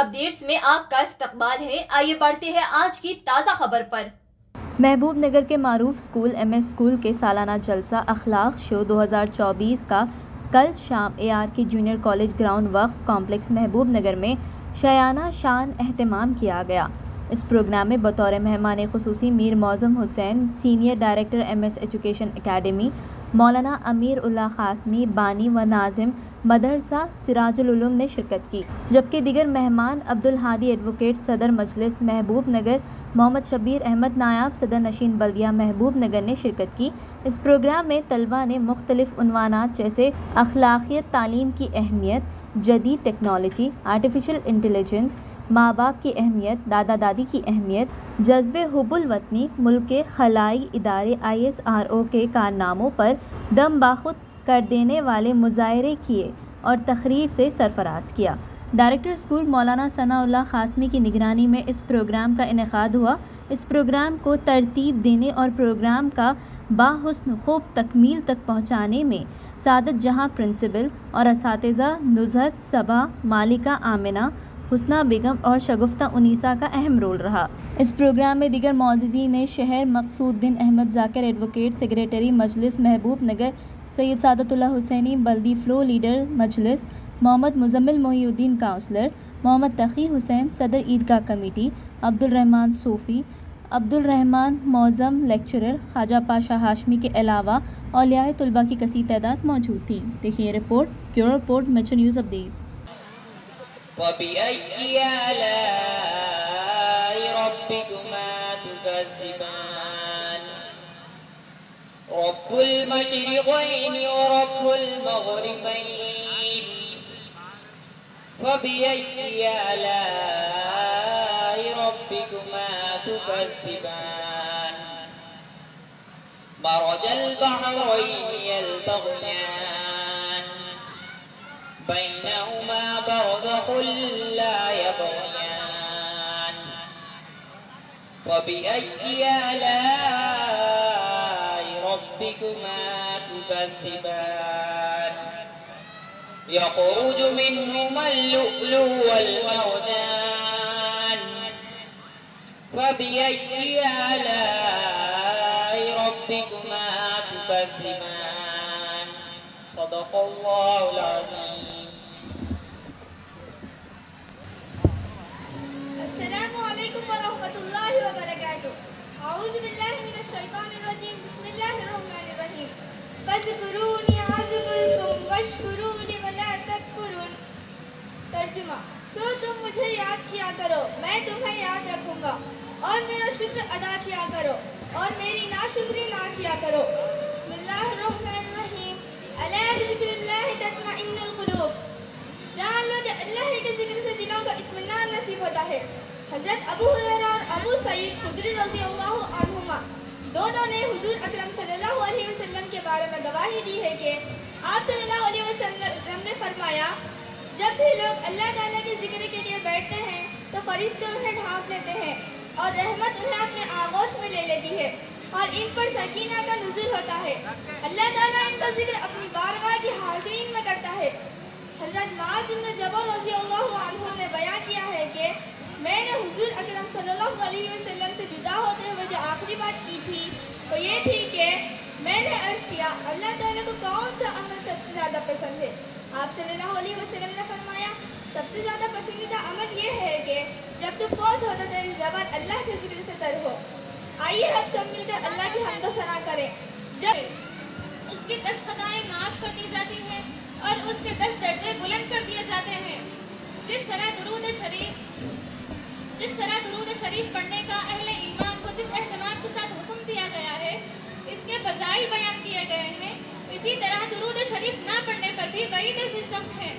Updates में आपका इस्तकबाल है। आइए बढ़ते हैं आज की ताज़ा खबर पर। महबूब नगर के मारूफ स्कूल MS स्कूल के सालाना जलसा अखलाक शो 2024 का कल शाम ARK जूनियर कॉलेज ग्राउंड वक्फ कॉम्प्लेक्स महबूब नगर में शयाना शान एहतमाम किया गया। इस प्रोग्राम में बतौर मेहमान खुसूसी Mir Moazzam Hussain, senior director MS education academy, Maulana Amir Ullah Qasmi, बानी व नाजिम मदरसा सिराजुल उलूम ने शिरकत की, जबकि दीगर मेहमान अब्दुल हादी एडवोकेट सदर मजलिस महबूब नगर, मोहम्मद शबीर अहमद नायाब सदर नशीन बल्दिया महबूब नगर ने शिरकत की। इस प्रोग्राम में तलबा ने मुख्तलिफ उन्वानात जैसे अखलाकियत तालीम की अहमियत, जदीद टेक्नोलॉजी, आर्टिफिशियल इंटेलिजेंस, माँ बाप की अहमियत, दादा दादी की अहमियत, जज्बे हुब्बुल वतनी, मुल्क के खलाई इदारे ISRO के कारनामों पर दम बाखुद कर देने वाले मुजाहरे किए और तकरीर से सरफराज किया। डायरेक्टर स्कूल मौलाना सनाउल्लाह क़ासमी की निगरानी में इस प्रोग्राम का इनेकाद हुआ। इस प्रोग्राम को तरतीब देने और प्रोग्राम का बाहुस्न खूब तकमील तक पहुँचाने में सादत जहाँ प्रिंसिपल और असातिज़ा नुज़हत सबा, मालिका आमिना, हुस्ना बेगम और शगुफ्ता उनीसा का अहम रोल रहा। इस प्रोग्राम में दीगर मौज़िज़ीन ने शहर मकसूद बिन अहमद ज़ाकिर एडवोकेट सेक्रेटरी मजलिस महबूब नगर, सैयद सादतुल्लाह हुसैनी बल्दी फ्लो लीडर मजलिस, मोहम्मद मुजम्मिल मोहिउद्दीन काउंसलर, मोहम्मद तकी हुसैन सदर ईदगाह कमेटी, अब्दुल रहमान सूफ़ी, अब्दुल रहमान मौज़म लेक्चरर, ख्वाजा पाशा हाशमी के अलावा औलियाए तुलबा की कसीर तादाद मौजूद थी। देखिए report, bureau report, metro news updates. रब्बुल मशरिक़ैन व रब्बुल मग़रिबैन फ़बिअय्यि आलाइ रब्बिकुमा तुकज़्ज़िबान मरजल बहरैनि यल्तक़ियान बैनहुमा बरज़ख़ुन ला यबग़ियान फ़बिअय्यि आलाइ रब्बिकुमा तुकज़्ज़िबान यख़रुजु मिन्हुमा अल-लुअ्लुअ वल-मरजान फ़बिअय्यि आलाइ रब्बिकुमा तुकज़्ज़िबान सदक़ल्लाहुल अज़ीम। अस्सलामु अलैकुम व रहमतुल्लाहि व बरकातुहू। औज़ु बिल्लाहि मिनश शैतानिर रजीम। बिस्मिल्लाहिर रहमानिर रहीम। फ़ज़्कुरूनी अज़्कुरुकुम वश्कुरूनी वला तकफुरून। तर्जुमा: सो तुम मुझे याद किया करो, मैं तुम्हें याद रखूंगा, और मेरा शुक्र अदा किया करो और मेरी नाशुक्री ना किया करो। बिस्मिल्लाहिर रहमानिर रहीम। अला बिज़िक्रिल्लाहि तत्मइन्नुल क़ुलूब। जान लो कि अल्लाह के जिक्र से दिलों को इत्मीनान नसीब होता है। हज़रत अबू हुरैरा और अबू सईद खुदरी रज़ियल्लाहु अन्हुमा दोनों ने हुज़ूर अकरम सल्लल्लाहु अलैहि वसल्लम के बारे में गवाही दी है कि आप सल्लल्लाहु अलैहि वसल्लम ने फरमाया, जब भी लोग अल्लाह ताला के जिक्र के लिए बैठते हैं तो फरिश्ते उन्हें ढांप लेते हैं और रहमत उन्हें अपने आगोश में ले लेती है और इन पर सकीना का नुज़ूल होता है। अल्लाह ताला इनका जिक्र अपनी बारगाह की हाज़रीन में करता है। हज़रत मुआज़ इब्न जबल रज़ियल्लाहु अन्हु ने बयान किया है कि मैंने हुज़ूर अकरम सल्लल्लाहु अलैहि वसल्लम से जुदा होते हुए जो आखिरी बात की थी वो ये थी कि मैंने अर्ज़ किया, अल्लाह ताला को कौन सा अमल सबसे ज़्यादा पसंद है? आप सल्लल्लाहु अलैहि वसल्लम ने फरमाया, सबसे ज़्यादा पसंदीदा अमल ये है कि जब तू फौत हो तो तेरी ज़बान अल्लाह के जिक्र से तर हो। आइए हम सब मिलकर अल्लाह की हम्द व सना करें। जब उसकी 10 खताएं माफ़ कर दी जाती हैं और उसके 10 दर्जे बुलंद कर दिए जाते हैं। जिस तरह दुरूद शरीफ पढ़ने का अहले ईमान को जिस एहतमाम के साथ हुक्म दिया गया है, इसके फ़ज़ाइल बयान किए गए हैं, इसी तरह दुरूद शरीफ ना पढ़ने पर भी वईद भी सख्त है।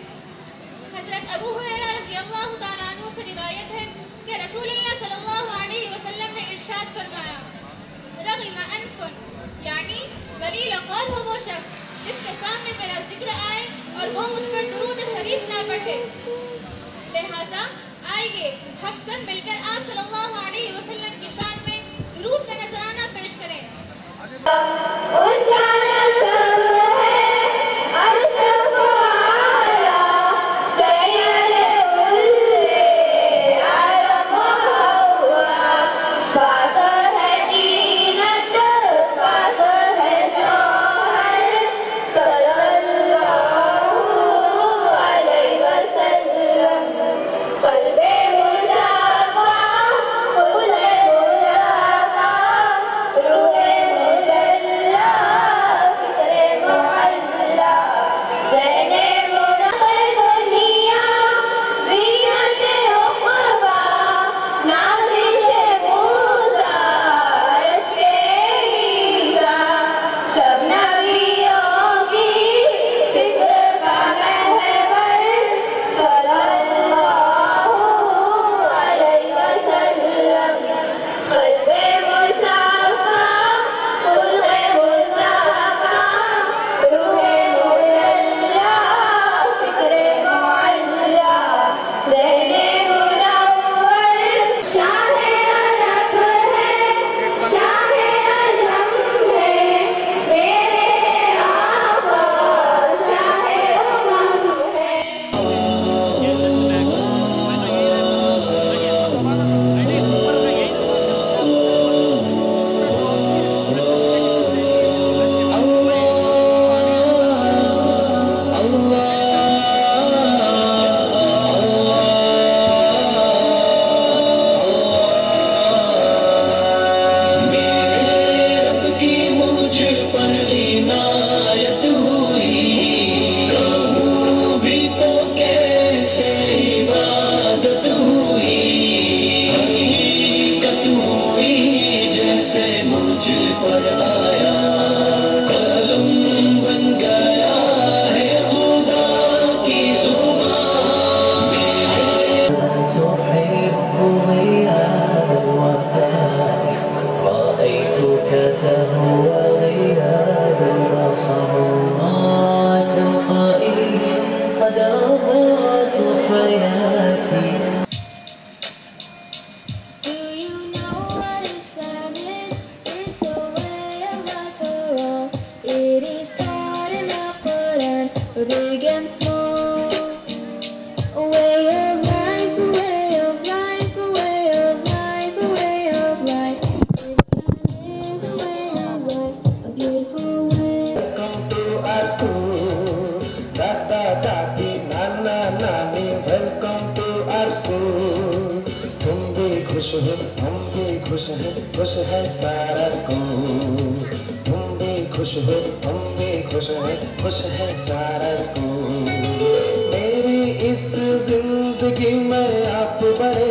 हज़रत अबू हुरैरा रज़ियल्लाहु ताला अन्हु से रिवायत है कि रसूलुल्लाह सल्लल्लाहु अलैहि वसल्लम ने इरशाद फरमाया, रग़िम अनफुन, यानी ज़लील क़ल्ब हो वो शख्स जिसके सामने मेरा जिक्र आए और वो मुझ पर दुरूद शरीफ ना पढ़े। लिहाजा आइए हम सब मिलकर आप सल्लल्लाहु अलैहि वसल्लम की शान में दुरूद का नजराना पेश करें। अशरफ आला सैयद खुश हो हम भी खुश है सारा स्कूल। तुम भी खुश हो हम भी खुश है सारा स्कूल। मेरी इस जिंदगी में आप बड़े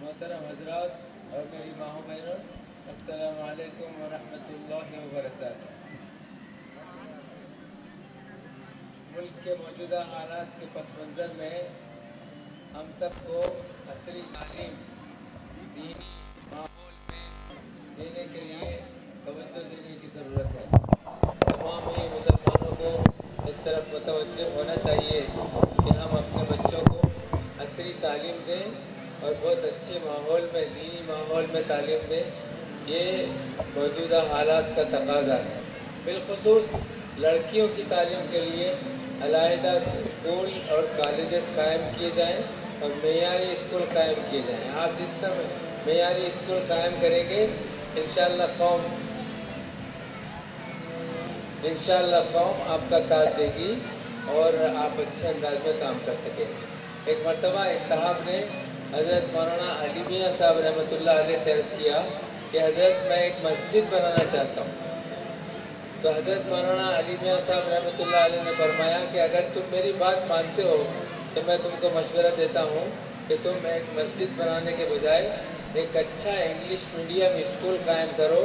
मोहतरम हजरात और मेरी माओ बहनों, अस्सलामु अलैकुम व रहमतुल्लाहि व बरकातहू। मुल्क के मौजूदा हालात के पस मंज़र में हम सबको असली तालीम दीनी माहौल में देने के लिए तवज्जो देने की ज़रूरत है। तमाम ही मुसलमानों को इस तरफ मुतवज्जो होना चाहिए कि हम अपने बच्चों को असली तालीम दें और बहुत अच्छे माहौल में, दीनी माहौल में तालीम दें। ये मौजूदा हालात का तकाज़ा है। बिलखुसूस लड़कियों की तालीम के लिए अलहदा स्कूल और कॉलेजेस कायम किए जाएँ और मेयारी स्कूल कायम किए जाएँ। आप जितना मेयारी स्कूल कायम करेंगे इंशाअल्लाह कौम आपका साथ देगी और आप अच्छे अंदाज में काम कर सकेंगे। एक मरतबा एक साहब ने हज़रत मौलाना अली मियाँ साहब रहमतुल्लाह अलैह से अर्ज़ किया कि हज़रत मैं एक मस्जिद बनाना चाहता हूँ। तो हज़रत मौलाना अली मियाँ साहब रहमतुल्लाह अलैह ने फरमाया कि अगर तुम मेरी बात मानते हो तो मैं तुमको मशवरा देता हूँ कि तुम एक मस्जिद बनाने के बजाय एक अच्छा इंग्लिश मीडियम स्कूल कायम करो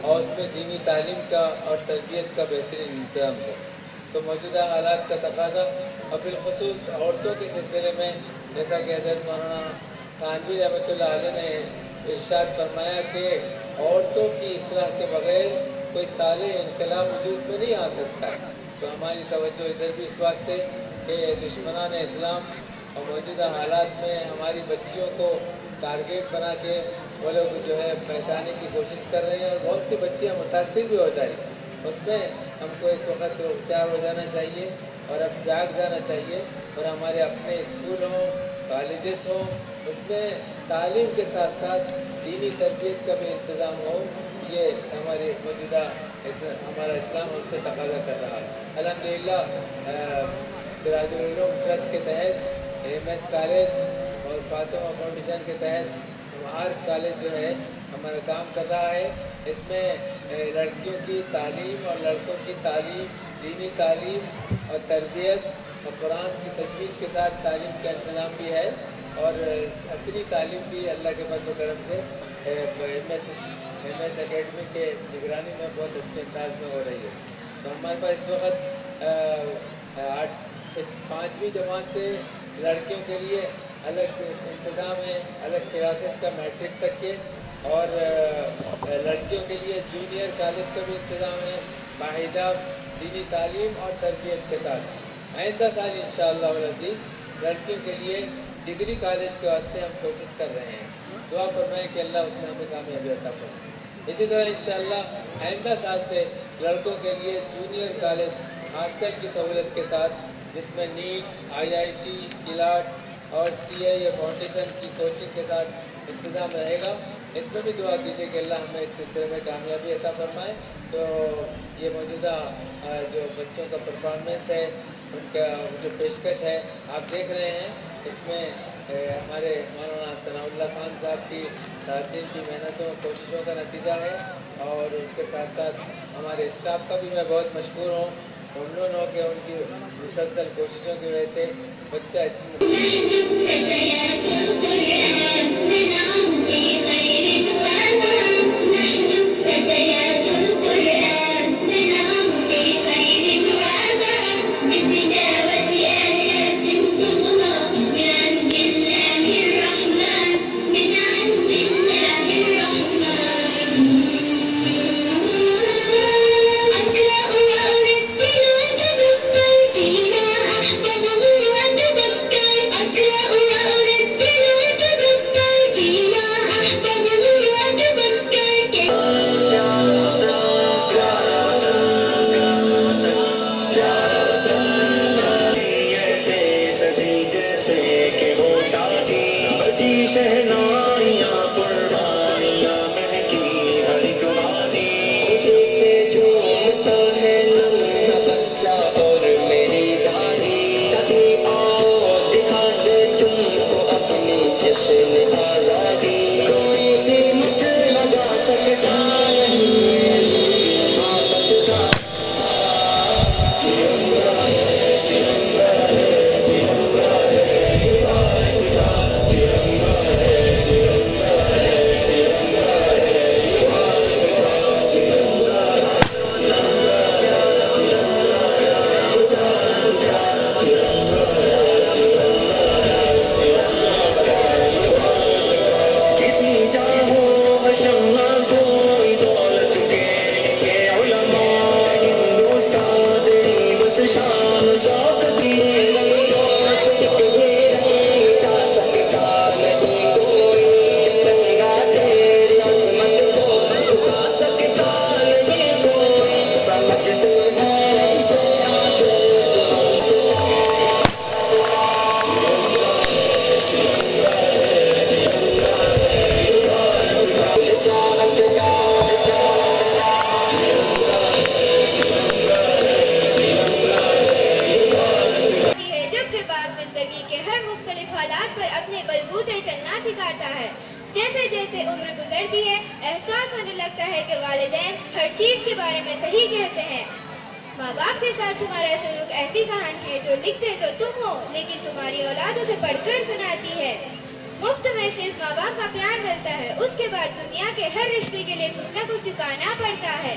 और उसमें दीनी तालीम का और तरबियत का बेहतरीन इंतज़ाम हो। तो मौजूदा हालात का तकाज़ा और बिलखुसूस औरतों के सिलसिले में जैसा कि हज़रत मौलाना थानवी रहमतुल्लाह अलैह ने इरशाद फरमाया कि औरतों की इस्लाह के बग़ैर कोई साले इनकलाब वजूद में नहीं आ सकता है। तो हमारी तवज्जो इधर भी इस वास्ते कि दुश्मनान इस्लाम और मौजूदा हालात में हमारी बच्चियों को टारगेट बना के वो लोग जो है बहकाने की कोशिश कर रहे हैं और बहुत सी बच्चियाँ मुतासिर भी हो जा रही। उसमें हमको इस वक्त उपचार हो जाना चाहिए और अब जाग जाना चाहिए और हमारे अपने स्कूल हों, कॉलेजेस हों, उसमें तालीम के साथ साथ दीनी तरबियत का भी इंतज़ाम हो। ये हमारे मौजूदा हमारा इस्लाम हमसे तकाज़ा कर रहा है। अल्हम्दुलिल्लाह सिराजुल उलूम ट्रस्ट के तहत MS कॉलेज और फातिमा फाउंडेशन के तहत आर्क कॉलेज जो है हमारा काम कर रहा है। इसमें लड़कियों की तालीम और लड़कों की तालीम, दीनी तालीम और तरबियत और कुरान की तजवीद के साथ तालीम का इंतज़ाम भी है और असली तालीम भी अल्लाह के फज़ल व करम से MS एकेडमी के निगरानी में बहुत अच्छे अंदाज में हो रही है। तो हमारे पास इस वक्त 5वीं जमात से लड़कियों के लिए अलग इंतज़ाम है, अलग क्लासेस का मैट्रिक तक के, और लड़कियों के लिए जूनियर कॉलेज का भी इंतज़ाम है बाहिजाब दीनी तालीम और तरबियत के साथ। आइंदा साल इंशाअल्लाह अज़ीज़ लड़कियों के लिए डिग्री कॉलेज के वास्ते हम कोशिश कर रहे हैं। दुआ फरमाएं कि अल्लाह उसमें हमें कामयाबी अता फरमाए। इसी तरह इंशाअल्लाह आइंदा साल से लड़कों के लिए जूनियर कॉलेज हॉस्टल की सहूलत के साथ, जिसमें नीट, IIT, किलाट और CIA फाउंडेशन की कोचिंग के साथ इंतज़ाम रहेगा। इसमें भी दुआ कीजिए कि अल्लाह हमें इस सिलसिले में कामयाबी अता फरमाए। तो ये मौजूदा जो बच्चों का परफॉर्मेंस है, उनका जो पेशकश है आप देख रहे हैं, इसमें हमारे मौलाना सनाउल्लाह खान साहब की रात दिन की मेहनतों कोशिशों का नतीजा है। और उसके साथ साथ हमारे स्टाफ का भी मैं बहुत मशकूर हूँ। उन लोगों के उनकी मुसलसल कोशिशों की वजह से बच्चा बजी शहनाइयाँ कुर्बानियाँ महकी हर एक वादी खुशी से झूमता है नन्हा बच्चा और मेरी दादी कभी आओ दिखा दे तुमको अपनी जश्न आजादी कोई कीमत लगा सकता नहीं मोहब्बत का तिरंगा है तिरंगा है तिरंगा है तिरंगा है तिरंगा है तिरंगा किसी चाहो हशम्मा कोई दौलत के उलमा हिंदुस्तान तेरी बस शान शौक तेरे रंगों से मिटा सकता नहीं कोई तिरंगा तेरी अजमत को छुपा सकता नहीं कोई समझते हैं इसे आज है जब जब आप जिंदगी के हर मुख्तलिफ हालात पर अपने बलबूते चलना सिखाता है। जैसे जैसे उम्र गुजरती है एहसास होने लगता है कि वालिदैन हर चीज के बारे में सही कहते हैं। माँ बाप के साथ तुम्हारा सलूक ऐसी कहानी है जो लिखते तो तुम हो लेकिन तुम्हारी औलाद उसे पढ़कर सुनाती है। मुफ्त में सिर्फ माँ बाप का प्यार मिलता है, उसके बाद दुनिया के हर रिश्ते के लिए कुछ न कुछ चुकाना पड़ता है।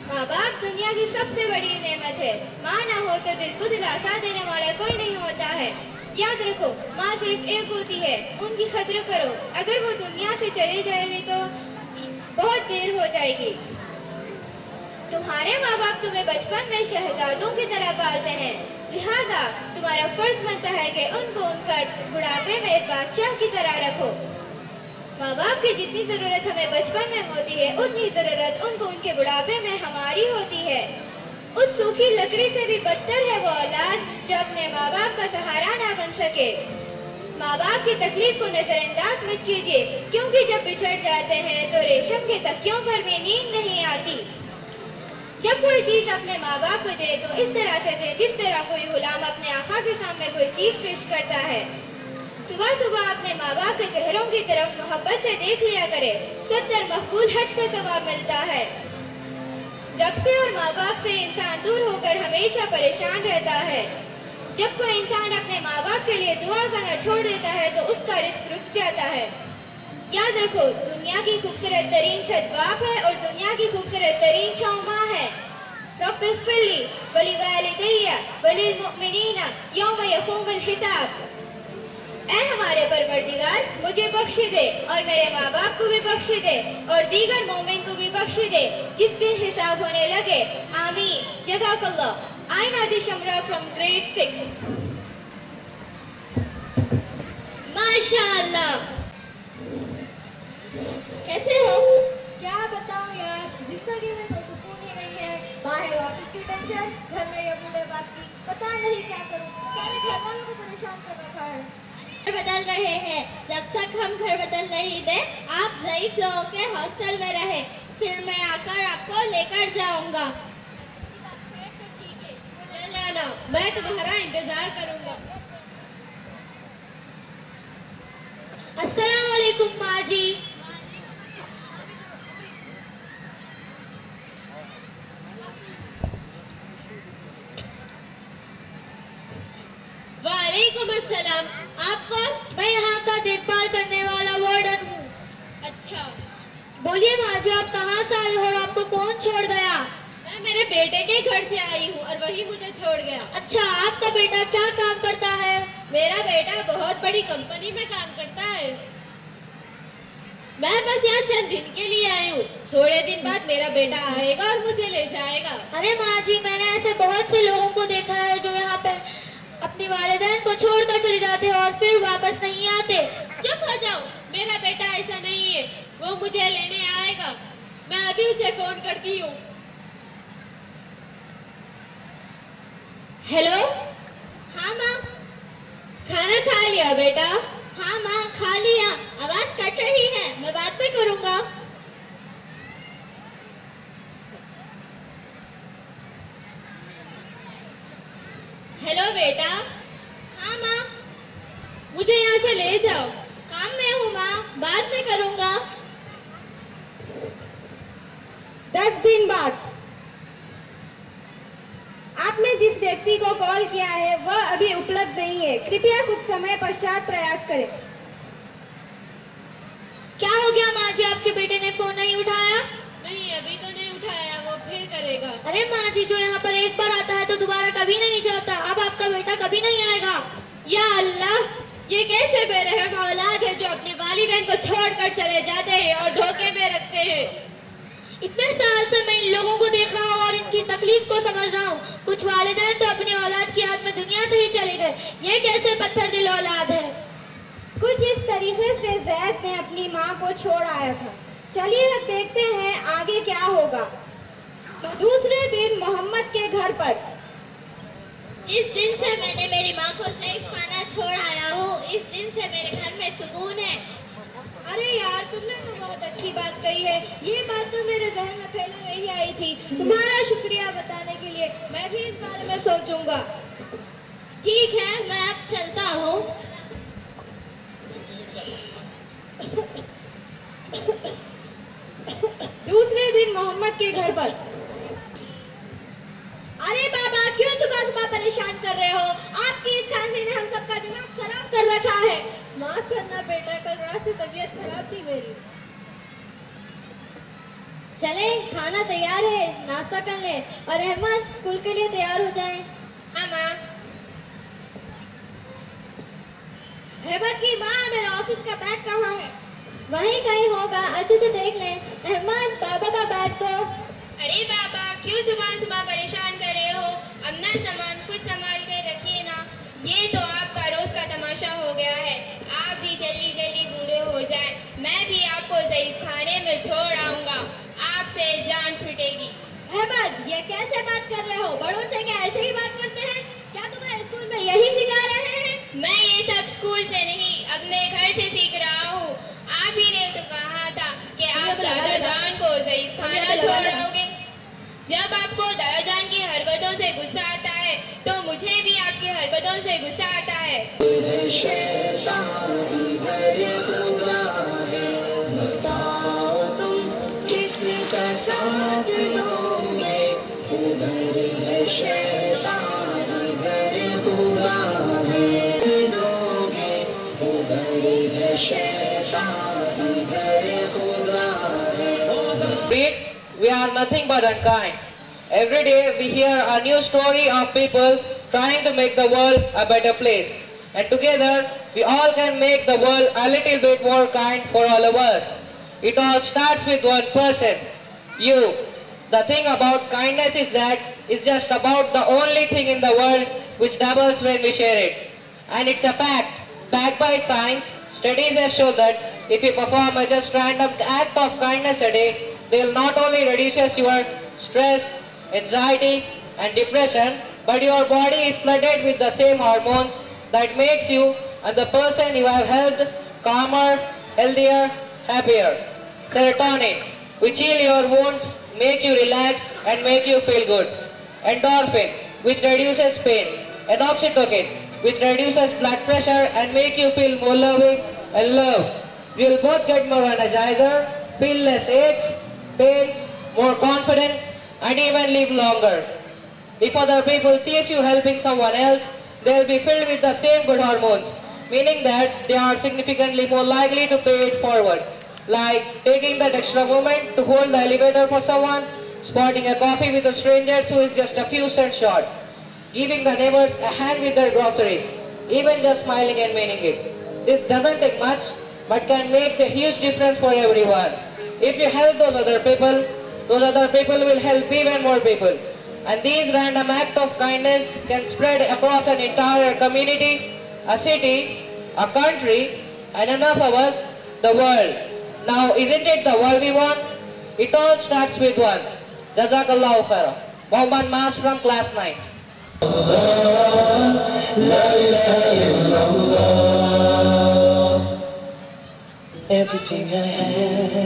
माँ बाप दुनिया की सबसे बड़ी नेमत है। माँ ना हो तो दिल को दिलासा देने वाला कोई नहीं होता है। याद रखो माँ सिर्फ एक होती है, उनकी कद्र करो। अगर वो दुनिया से चली जाएगी तो बहुत देर हो जाएगी। तुम्हारे माँ बाप तुम्हें बचपन में शहजादों की तरह पालते हैं, लिहाजा तुम्हारा फर्ज बनता है कि उनको उनका बुढ़ापे में एक बादशाह की तरह रखो। माँ बाप की जितनी जरूरत हमें बचपन में होती है उतनी जरूरत उनको उनके बुढ़ापे में हमारी होती है। उस सूखी लकड़ी से भी बदतर है वो औलाद जो अपने माँ बाप का सहारा ना बन सके। माँ बाप की तकलीफ को नजरअंदाज मत कीजिए, क्योंकि जब बिछड़ जाते हैं तो रेशम के तकियों पर भी नींद नहीं आती। जब कोई चीज अपने माँ बाप को दे तो इस तरह से दे जिस तरह कोई गुलाम अपने आका के सामने कोई चीज पेश करता है। सुबह सुबह अपने माँ बाप के चेहरों की तरफ मोहब्बत से देख लिया करे, 70 मकबूल हज का सवाब मिलता है। रब से और माँ बाप से इंसान दूर होकर हमेशा परेशान रहता है। जब कोई इंसान अपने माँ बाप के लिए दुआ करना छोड़ देता है तो उसका रिस्क रुक जाता है। याद रखो दुनिया की खूबसूरत तरीन छत बाप है और दुनिया की खूबसूरत तरीन छाँव माँ है। रब्बिग़फ़िरली वलिवालिदैया वलिलमुअमिनीना यौम यक़ूमुल हिसाब। ऐ हमारे परवरदिगार मुझे बख्श दे और मेरे माँ बाप को भी बख्श दे और दीगर मोमिन को भी बख्श दे जिस दिन हिसाब होने लगे। आमीन। जज़ाकल्लाह। आई नाज़ी शमरा फ्रॉम ग्रेड 6। माशाअल्लाह। कैसे हो? क्या बताऊं यार, जिंदगी में कोई सुकून ही नहीं है। बाहर ऑफिस की टेंशन, घर में ये बूढ़े बाप की पता नहीं क्या करूं। सारे घर वालों को परेशान कर रखा है। घर बदल रहे हैं, जब तक हम घर बदल नहीं दे आप ज़ईफ लोगों के हॉस्टल में रहे, फिर मैं आकर आपको लेकर जाऊंगा। चल आना, मैं तुम्हारा इंतजार करूंगा। अस्सलाम वालेकुम माँ जी। वालेकुम अस्सलाम। आप कौन? मैं यहाँ का देखभाल करने वाला वार्डन हूँ। अच्छा, बोलिए माँ जी आप कहाँ से आए हो और आपको कौन छोड़ गया? मैं मेरे बेटे के घर से आई हूँ और वही मुझे छोड़ गया। अच्छा, आपका बेटा क्या काम करता है? मेरा बेटा बहुत बड़ी कंपनी में काम करता है। मैं बस यहाँ चंद दिन के लिए आई हूँ, थोड़े दिन बाद मेरा बेटा आएगा और मुझे ले जाएगा। अरे माँ जी, मैंने ऐसे बहुत से लोगों को देखा है जो यहाँ पे अपनी वालिदैन को छोड़कर चले जाते हैं और फिर वापस नहीं आते। चुप हो जाओ, मेरा बेटा ऐसा नहीं है, वो मुझे लेने आएगा। मैं अभी उसे फोन करती हूँ। हेलो। हाँ माँ। खाना खा लिया बेटा? हाँ माँ, खा लिया। बाद में करूँगा। 10 दिन बाद। आपने जिस व्यक्ति को कॉल किया है वह अभी उपलब्ध नहीं है, कृपया कुछ समय पश्चात प्रयास करें। क्या हो गया माँ जी, आपके बेटे ने फोन नहीं उठाया? नहीं, अभी तो नहीं उठाया, वो फिर करेगा। अरे माँ जी, जो यहाँ पर एक बार आता है तो दोबारा कभी नहीं जाता। अब आपका बेटा कभी नहीं आएगा। या अल्लाह, ये कैसे बेरहम औलाद है जो अपने वालिदैन को छोड़कर चले जाते हैं और धोखे में रखते हैं। इतने साल से मैं इन लोगों को देख रहा हूँ और इनकी तकलीफ को समझ रहा हूँ। कुछ वालिदैन तो अपनी औलाद की याद में दुनिया से ही चले गए। ये कैसे पत्थर दिल औलाद है। कुछ इस तरीके से जैद ने अपनी माँ को छोड़ आया था। चलिए अब देखते हैं आगे क्या होगा। दूसरे दिन मोहम्मद के घर पर। जिस दिन से मैंने मेरी माँ को सैफ खाना छोड़ आया हूँ, इस दिन से मेरे घर में सुकून है। अरे यार, तुमने तो बहुत अच्छी बात कही है। ये बात तो मेरे जहन में पहले नहीं आई थी। तुम्हारा शुक्रिया बताने के लिए। मैं भी इस बारे में सोचूंगा। ठीक है, मैं अब चलता हूँ। दूसरे दिन मोहम्मद के घर पर। अरे बाबा, क्यों सुबह सुबह परेशान कर रहे हो? आपकी इस खांसी ने हम सबका दिमाग खराब कर रखा है। माफ करना बेटा, कल रात से तबीयत खराब थी मेरी। चले, खाना तैयार है, नाश्ता कर ले और अहमद स्कूल के लिए तैयार हो जाए। हाँ माँ। अहमद की माँ, मेरा ऑफिस का बैग कहाँ है? वहीं कहीं होगा, अच्छे से देख ले। अहमद, बाबा का बैग तो। अरे बाबा, क्यों सुबह सुबह परेशान कर रहे हो? अपना सामान खुद संभाल कर रखिए ना। ये तो आपका रोज का तमाशा हो गया है। आप भी जल्दी जल्दी बूढ़े हो जाए, मैं भी आपको ज़ईफ़ खाने में छोड़ आऊंगा। आपसे जान छूटेगी। अहमद, ये कैसे बात कर रहे हो? बड़ों से क्या ऐसे ही बात करते हैं? क्या तुम्हें स्कूल में यही सिखा रहे हैं? मैं ये सब स्कूल से नहीं, अपने घर से सीख रहा हूँ। आप ही ने तो कहा था कि आप दादा जान को ज़ईफ़ खाना छोड़ोगे। जब आपको दादा जान की हरकतों से गुस्सा आता है तो मुझे भी आपकी हरकतों से गुस्सा आता है। बताओ तुम किसका साथ दोगे? उधर है शैतान, इधर खुदा है। दोगे उधर है शैतान, इधर खुदा है। We are nothing but unkind. Every day we hear a new story of people trying to make the world a better place. And together we all can make the world a little bit more kind for all of us. It all starts with one person, you. The thing about kindness is that it's just about the only thing in the world which doubles when we share it. And it's a fact, backed by science. Studies have shown that if you perform a just random act of kindness a day, they will not only reduce your stress, anxiety and depression, but your body is flooded with the same hormones that makes you and the person you have helped calmer, healthier, happier. Serotonin, which heal your wounds, make you relax and make you feel good. Endorphin, which reduces pain. And oxytocin, which reduces blood pressure and make you feel more loving and loved. You will both get more energizer, feel less aches, pains, more confident, and even live longer. If other people sees you helping someone else, they will be filled with the same good hormones, meaning that they are significantly more likely to pay it forward. Like taking that extra moment to hold the elevator for someone, spotting a coffee with a stranger who is just a few cents short, giving the neighbors a hand with their groceries, even just smiling and meaning it. This doesn't take much, but can make a huge difference for everyone. If you help those other people will help even more people. And these random acts of kindness can spread across an entire community, a city, a country, and enough of us, the world. Now, isn't it the world we want? It all starts with one. Jazakallahu khairan. Muhammad Mas from class 9. Everything I have,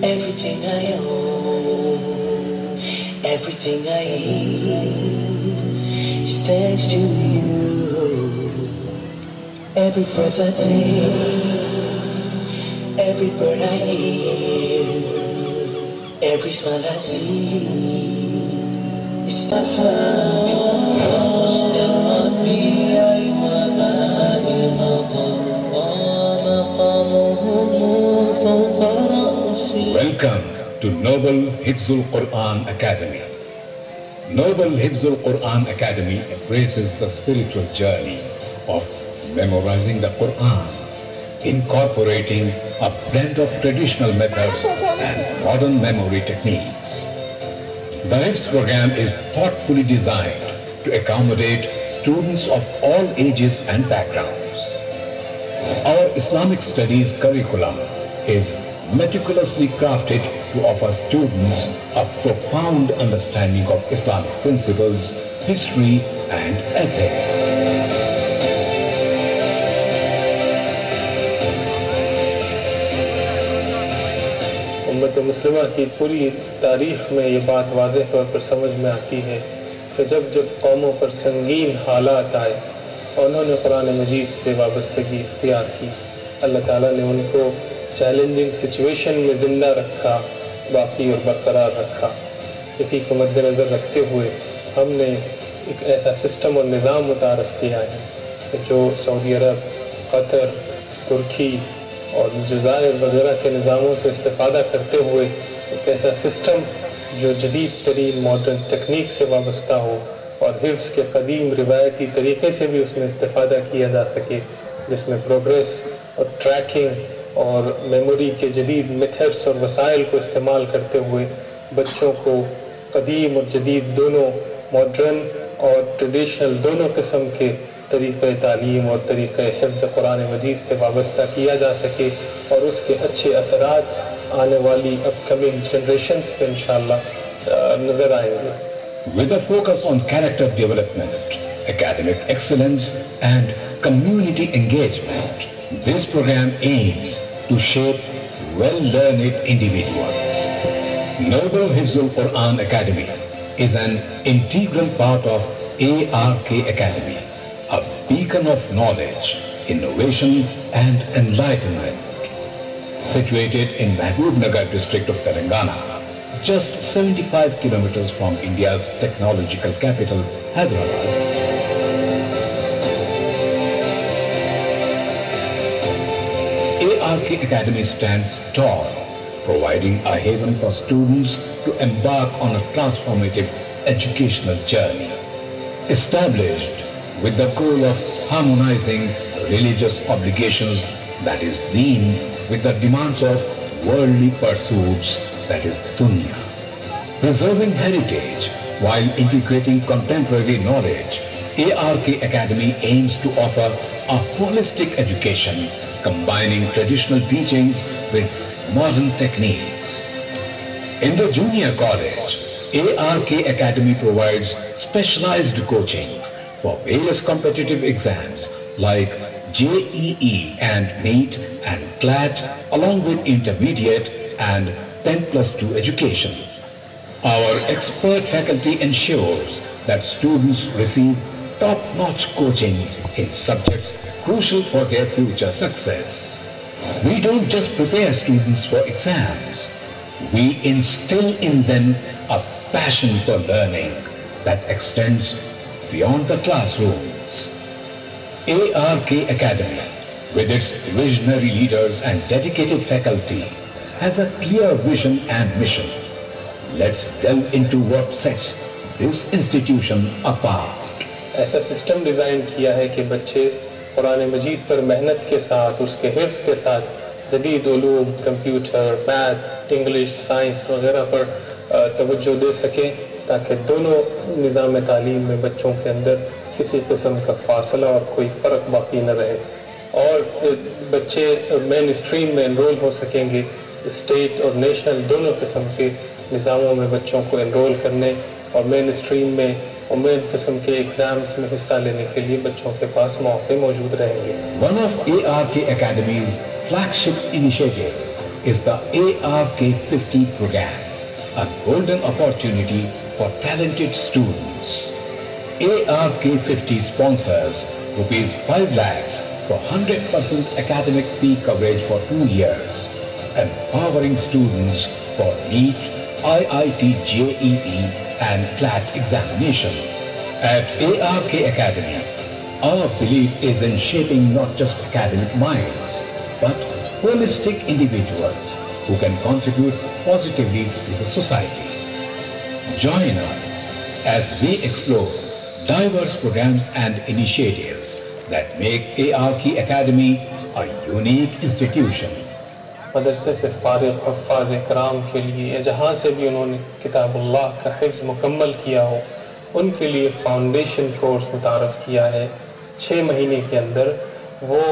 everything I own, everything I eat is thanks to you. Every breath I take every bird I hear, every smile I see. Welcome to Noble Hifzul Quran Academy. Noble Hifzul Quran Academy embraces the spiritual journey of memorizing the Quran, incorporating a blend of traditional methods and modern memory techniques. The Hifz program is thoughtfully designed to accommodate students of all ages and backgrounds. Our Islamic studies curriculum is meticulously crafted to offer students a profound understanding of Islamic principles, history, and ethics. उम्मत मुस्लिमा की पूरी तारीख में ये बात वाज़ेह तौर पर समझ में आती है कि जब जब कौमों पर संगीन हालात आए और उन्होंने कुरान मजीद से वाबस्तगी इख्तियार की, अल्लाह ताला ने उनको चैलेंजिंग सिचुएशन में ज़िंदा रखा, बाकी और बरकरार रखा। इसी को मद्देनज़र रखते हुए हमने एक ऐसा सिस्टम और निज़ाम मुतारफ़ किया है जो सऊदी अरब, कतर, तुर्की और जज़ायर वगैरह के निज़ामों से इस्तेफ़ादा करते हुए एक ऐसा सिस्टम जो जदीद तरीन मॉडर्न तकनीक से वाबस्ता हो और हिफ्ज़ के कदीम रिवायती तरीक़े से भी उसमें इस्तेफ़ादा किया जा सके, जिसमें प्रोग्रेस और ट्रैकिंग और मेमोरी के जदीद मेथड्स और वसाइल को इस्तेमाल करते हुए बच्चों को कदीम और जदीद दोनों, मॉडर्न और ट्रेडिशनल दोनों किस्म के तरीक़े तालीम और तरीक़े हिफ्ज़ कुरान मजीद से वाबस्ता किया जा सके और उसके अच्छे असरात आने वाली अपकमिंग जनरेशन्स पे इंशाअल्लाह नज़र आएंगे। With a focus on character development, academic excellence and community engagement, this program aims to shape well-learned individuals. Noble Hifzul Quran Academy is an integral part of ARK Academy, a beacon of knowledge, innovation and enlightenment. Situated in Mahbubnagar district of Telangana, just 75 kilometers from India's technological capital, Hyderabad. ARK Academy stands tall, providing a haven for students to embark on a transformative educational journey. Established with the goal of harmonizing religious obligations, that is Deen, with the demands of worldly pursuits, that is Dunya. Preserving heritage while integrating contemporary knowledge, ARK Academy aims to offer a holistic education combining traditional teachings with modern techniques. In the junior college, ARK Academy provides specialized coaching for various competitive exams like JEE and NEET and CLAT, along with intermediate and 10+2 education. Our expert faculty ensures that students receive top-notch coaching in subjects crucial for their future success. We don't just prepare students for exams, we instill in them a passion for learning that extends beyond the classrooms. ARK Academy, with its visionary leaders and dedicated faculty, has a clear vision and mission. Let's delve into what sets this institution apart. ऐसा system design किया है कि बच्चे कुरान मजीद पर मेहनत के साथ, उसके हिफ्ज़ के साथ जदीद Uloom, computer, math, English, science वगैरह पर तवज्जो दे सकें, ताकि दोनों निज़ाम तालीम में बच्चों के अंदर किसी किस्म का फासला और कोई फ़र्क बाकी न रहे और बच्चे मेन स्ट्रीम में एनरोल हो सकेंगे। स्टेट और नेशनल दोनों किस्म के निज़ामों में बच्चों को एनरोल करने और मेन स्ट्रीम में और मेन किस्म के एग्जाम्स में हिस्सा लेने के लिए बच्चों के पास मौके मौजूद रहेंगे। One of ARK Academy's flagship initiatives is the ARK 50 program, a golden opportunity for talented students. ARK 50 sponsors Rs 5 lakhs for 100% academic fee coverage for 2 years empowering students for NEET, IIT JEE and CLAT examinations. At ARK Academy, our belief is in shaping not just academic minds, but holistic individuals who can contribute positively to the society. Join us as we explore diverse programs and initiatives that make ARK Academy a unique institution. मदरसे से फारिग हफ़ाज़ इकराम के लिए जहाँ से भी उन्होंने किताबुल्लाह का हिफ्ज़ मुकम्मल किया हो, उनके लिए फाउंडेशन कोर्स मुतारफ़ किया है। 6 महीने के अंदर वो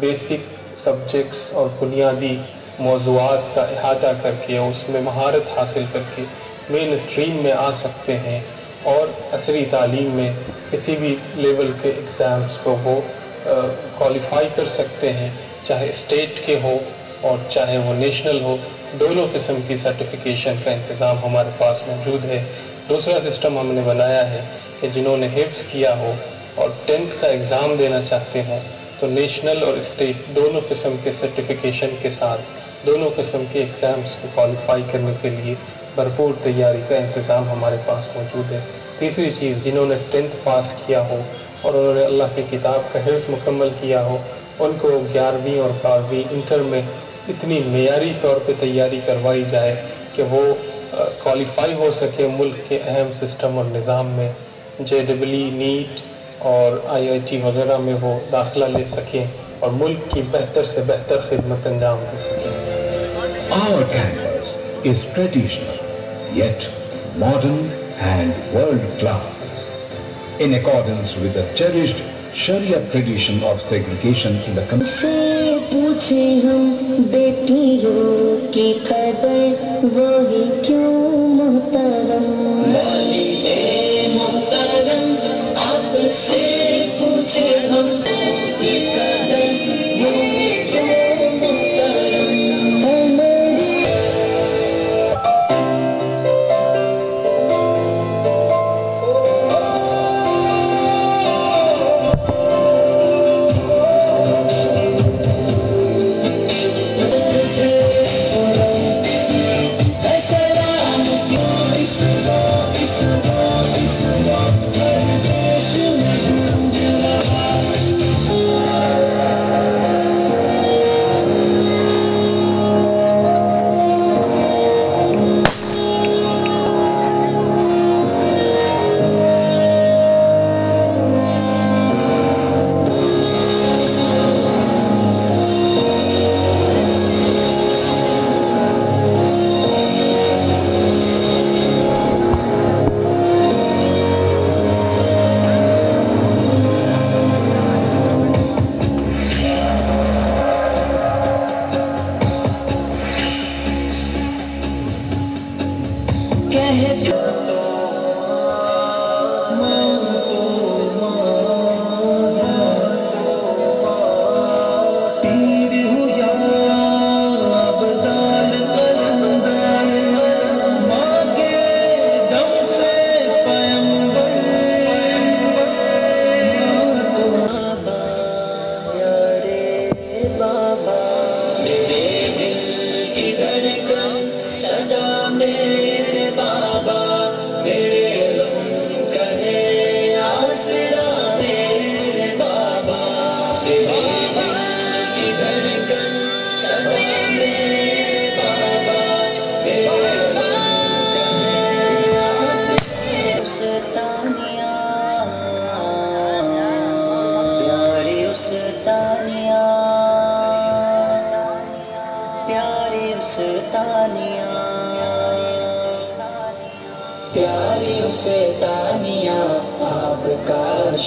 बेसिक सब्जेक्ट्स और बुनियादी मौज़ूआत का इहाता करके उसमें महारत हासिल करके मेन स्ट्रीम में आ सकते हैं और असरी तालीम में किसी भी लेवल के एग्ज़ाम्स को वो क्वालिफ़ाई कर सकते हैं, चाहे स्टेट के हो और चाहे वो नेशनल हो। दोनों किस्म की सर्टिफिकेशन का इंतज़ाम हमारे पास मौजूद है। दूसरा सिस्टम हमने बनाया है कि जिन्होंने हिफ्ज़ किया हो और 10th का एग्ज़ाम देना चाहते हैं तो नेशनल और स्टेट दोनों किस्म के सर्टिफिकेशन के साथ दोनों किस्म के एग्ज़ाम्स को क्वालिफ़ाई करने के लिए भरपूर तैयारी का इंतज़ाम हमारे पास मौजूद है। तीसरी चीज़, जिन्होंने 10th पास किया हो और उन्होंने अल्लाह की किताब का हिफ्ज़ मुकम्मल किया हो, उनको 11वीं और 12वीं इंटर में इतनी मेयारी तौर पे तैयारी करवाई जाए कि वो क्वालिफ़ाई हो सके मुल्क के अहम सिस्टम और निज़ाम में, JEE, नीट और IIT वगैरह में वो दाखिला ले सकें और मुल्क की बेहतर से बेहतर खिदमत अंजाम दे सकें। Our campus is traditional, yet modern and world-class, in accordance with the cherished Sharia tradition of segregation in the community. पूछे हम बेटियों की कदर वही क्यों मोहतरम वालिदे मोहतरम आपसे पूछे हम की कदर वही क्यों मोहतरम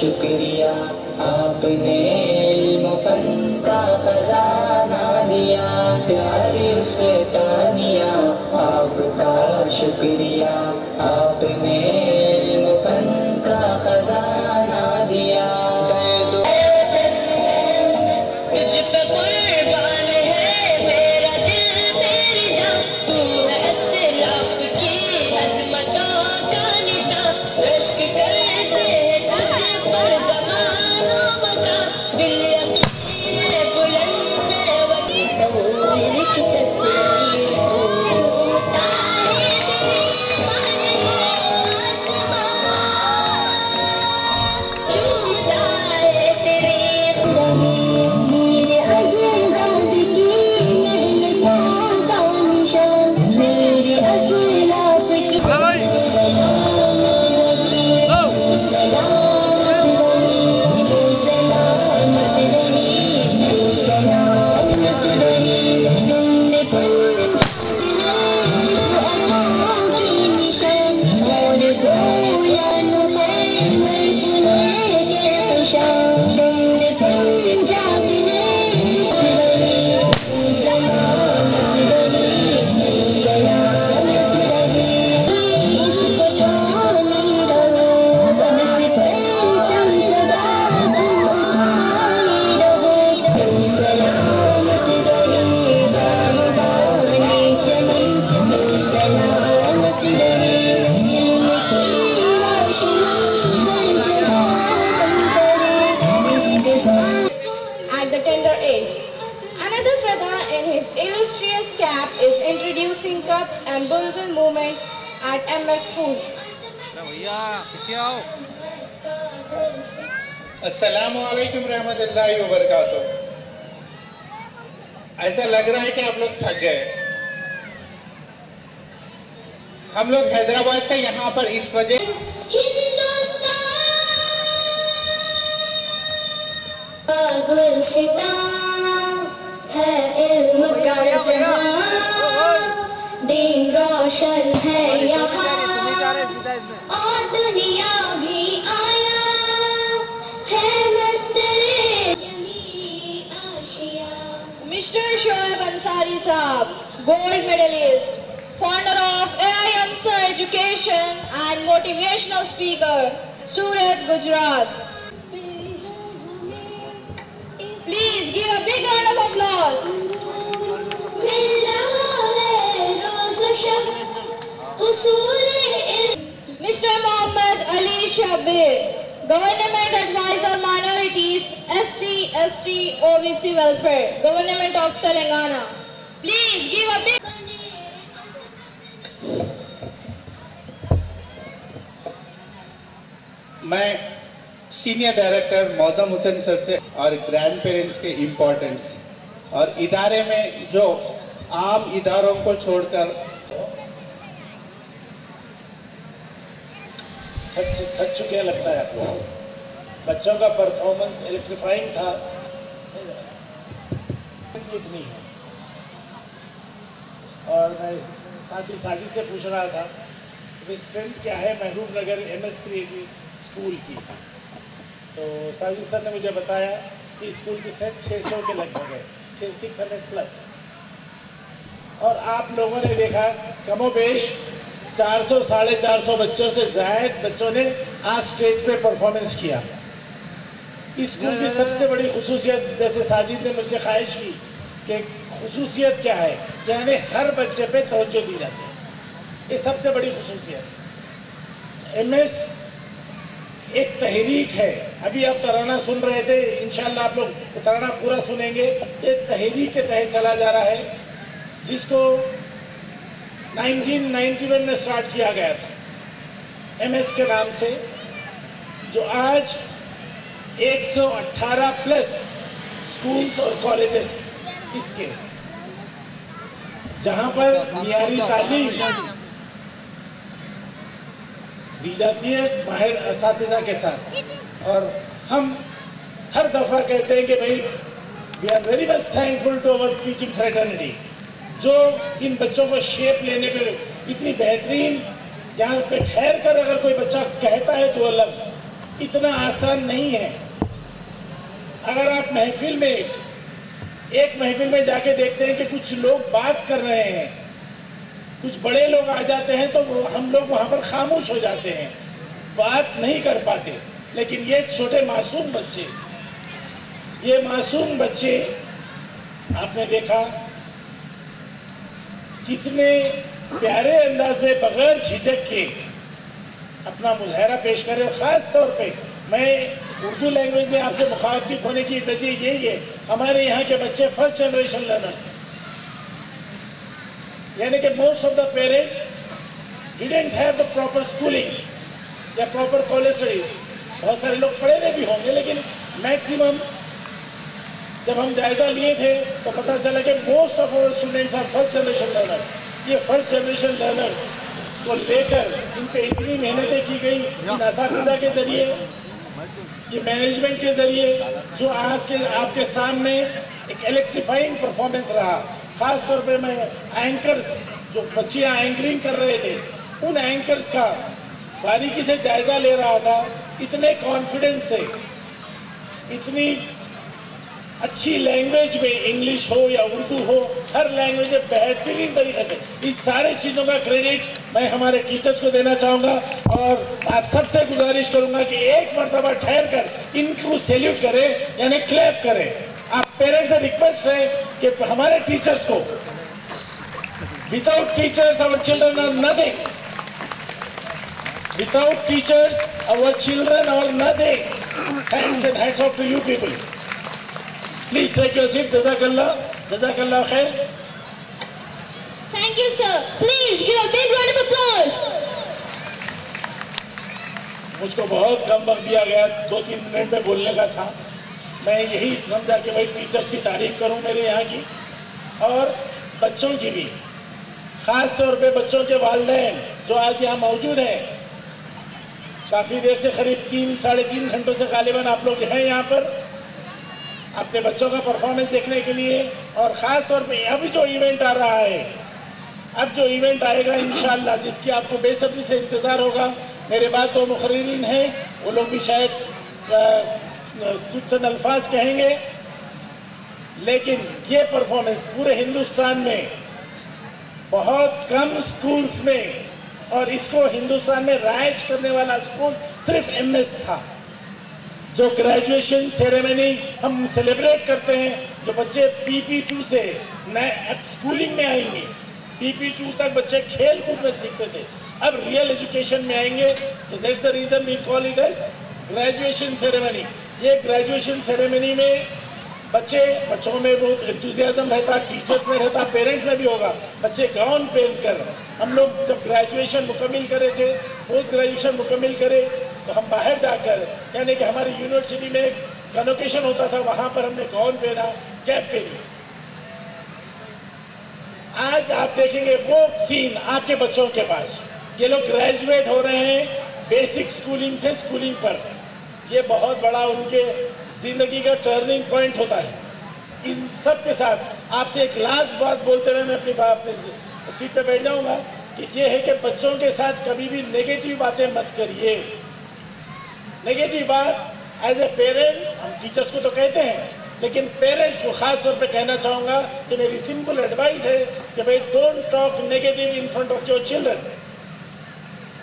शुक्रिया आपने इल्म फन का खजाना दिया, प्यारे उसे तानिया आपका शुक्रिया आपने इल्म फन का खजाना दिया। तुझ पे कुर्बान है मेरा दिल मेरी जान, तू है असराफ की अज़मतों का निशान, रश्क करते हैं तुझ पर ज़माना मकान, दिल यकीन है बुलंद है वही सऊर की तस्वीर। cap is introducing cups and bulbul movements at MS Schools. अस्सलामु अलैकुम रहमतुल्लाहि व बरकातुहू। ऐसा लग रहा है कि आप लोग थक गए। हम लोग हैदराबाद से यहाँ पर इस वजह है इल्म का जहां, दीन रोशन है यहाँ और दुनिया भी आया है मस्तर यही Asia. Mr. Shoaib Ansari Saab, gold medalist, founder of AI Ansar Education and motivational speaker, Surat, Gujarat. Please give a big round of applause. Mr. Mohammad Ali Shabir, Government Advisor Minorities, SC, ST, OBC Welfare, Government of Telangana. Please give a big. मैं senior director मौदम Hussain sir से और grand parents के importance और इदारे में जो आम इदारों को छोड़कर थक चुके लगता है आपको। बच्चों का परफॉर्मेंस इलेक्ट्रीफाइंग था। कितनी है और मैं साथ ही साजिद से पूछ रहा था कि स्ट्रेंथ क्या है महबूब नगर MS क्रिएटिव स्कूल की। तो साजिद सर ने मुझे बताया कि स्कूल की स्ट्रेंथ 600 के लगभग है, 600 प्लस। और आप लोगों ने देखा कमोबेश 400 साढ़े 400 बच्चों से ज़ायद बच्चों ने आज स्टेज पे परफॉर्मेंस किया। इस स्कूल की सबसे बड़ी खुसूसियत, जैसे साजिद ने मुझसे ख्वाहिश की कि खुसूसियत क्या है, यानी हर बच्चे पे तवज्जो दी जाती है। ये सबसे बड़ी खुसूसियत। MS एक तहरीक है। अभी आप तराना सुन रहे थे, इंशाल्लाह आप लोग तराना पूरा सुनेंगे। ये तहरीक के तहत चला जा रहा है जिसको 1991 में स्टार्ट किया गया था MS के नाम से, जो आज 118 प्लस स्कूल्स और कॉलेजेस इसके, जहां पर मियारी तालीम दी जाती है माहिर असातिज़ा के साथ। और हम हर दफ़ा कहते हैं कि भाई we are very much thankful to our teaching fraternity, जो इन बच्चों को शेप लेने पे इतनी बेहतरीन, यहाँ पे ठहर कर अगर कोई बच्चा कहता है तो लफ्ज़ इतना आसान नहीं है। अगर आप महफिल में एक महफिल में जाके देखते हैं कि कुछ लोग बात कर रहे हैं, कुछ बड़े लोग आ जाते हैं तो हम लोग वहाँ पर खामोश हो जाते हैं, बात नहीं कर पाते। लेकिन ये छोटे मासूम बच्चे, ये मासूम बच्चे आपने देखा कितने प्यारे अंदाज में बगैर झिझक के अपना मुजाहरा पेश करें। और ख़ास तौर पे मैं उर्दू लैंग्वेज में आपसे मुखातिब होने की वजह यही है, हमारे यहाँ के बच्चे फर्स्ट जनरेशन लर्नर्स, यानी कि most of the parents didn't have the proper schooling या प्रॉपर कॉलेज स्टडीज। बहुत सारे लोग पढ़े नहीं भी होंगे, लेकिन मैक्सिमम जब हम जायजा लिए थे तो पता चला कि most of our students are first generation learners. ये फर्स्ट जनरेशन लर्नर्स को लेकर इन पे इतनी मेहनतें की गई इन असातिज़ा के जरिए, ये मैनेजमेंट के जरिए, जो आज के आपके सामने एक इलेक्ट्रीफाइंग परफॉर्मेंस रहा। खास तौर पे मैं एंकर्स, जो बच्चियाँ एंकरिंग कर रहे थे, उन एंकर्स का बारीकी से जायजा ले रहा था। इतने कॉन्फिडेंस से, इतनी अच्छी लैंग्वेज में, इंग्लिश हो या उर्दू हो, हर लैंग्वेज में बेहतरीन तरीके से, इस सारे चीज़ों का क्रेडिट मैं हमारे टीचर्स को देना चाहूँगा। और आप सबसे गुजारिश करूँगा कि एक मरतबा ठहर कर इनको सैल्यूट करें, यानी क्लैप करें। आप पेरेंट्स से रिक्वेस्ट है कि हमारे टीचर्स को, without teachers our children are nothing, without teachers our children are nothing. Thanks and hats off to you people. Please take your seat. जज़ाकल्लाह, जज़ाकल्लाह खैर। Thank you, sir. Please give a big round of applause. मुझको बहुत कम वक्त दिया गया, 2-3 minute में बोलने का था। मैं यही समझा कि भाई टीचर्स की तारीफ करूं मेरे यहाँ की और बच्चों की भी, ख़ास तौर पे बच्चों के वालिदैन जो आज यहाँ मौजूद हैं। काफ़ी देर से करीब 3-3.5 घंटों से गालिबन आप लोग हैं यहाँ पर अपने बच्चों का परफॉर्मेंस देखने के लिए। और ख़ास तौर पे अभी जो इवेंट आ रहा है, अब जो इवेंट आएगा इंशाअल्लाह, जिसकी आपको बेसब्री से इंतज़ार होगा। मेरे बाद तो मुखर्रिरीन हैं, वो लोग भी शायद कुछ चंद अल्फाज कहेंगे, लेकिन ये परफॉर्मेंस पूरे हिंदुस्तान में बहुत कम स्कूल्स में, और इसको हिंदुस्तान में राइज करने वाला स्कूल सिर्फ MS था। जो ग्रेजुएशन सेरेमनी हम सेलिब्रेट करते हैं, जो बच्चे PP2 से नए स्कूलिंग में आएंगे, PP2 तक बच्चे खेल कूद में सीखते थे, अब रियल एजुकेशन में आएंगे। तो that's the reason we call it as graduation ceremony. ये ग्रेजुएशन सेरेमनी में बच्चों में बहुत एंथुसियाज्म रहता, टीचर्स में रहता, पेरेंट्स में भी होगा। बच्चे गाउन पहन कर, हम लोग जब ग्रेजुएशन मुकम्मिल करे थे, पोस्ट ग्रेजुएशन मुकम्मिल करे, तो हम बाहर जाकर, यानी कि हमारी यूनिवर्सिटी में एक कन्वोकेशन होता था, वहाँ पर हमने गाउन पहना, कैप पहनी। आज आप देखेंगे वो सीन आपके बच्चों के पास। ये लोग ग्रेजुएट हो रहे हैं बेसिक स्कूलिंग से स्कूलिंग पर। ये बहुत बड़ा उनके जिंदगी का टर्निंग पॉइंट होता है। इन सब के साथ आपसे एक लास्ट बात बोलते हुए मैं अपनी सीट पे बैठ जाऊंगा कि ये है कि बच्चों के साथ कभी भी नेगेटिव बातें मत करिए। नेगेटिव बात एज ए पेरेंट, हम टीचर्स को तो कहते हैं, लेकिन पेरेंट्स को खास तौर पे कहना चाहूँगा कि मेरी सिंपल एडवाइस है कि भाई don't talk negative in front of your children.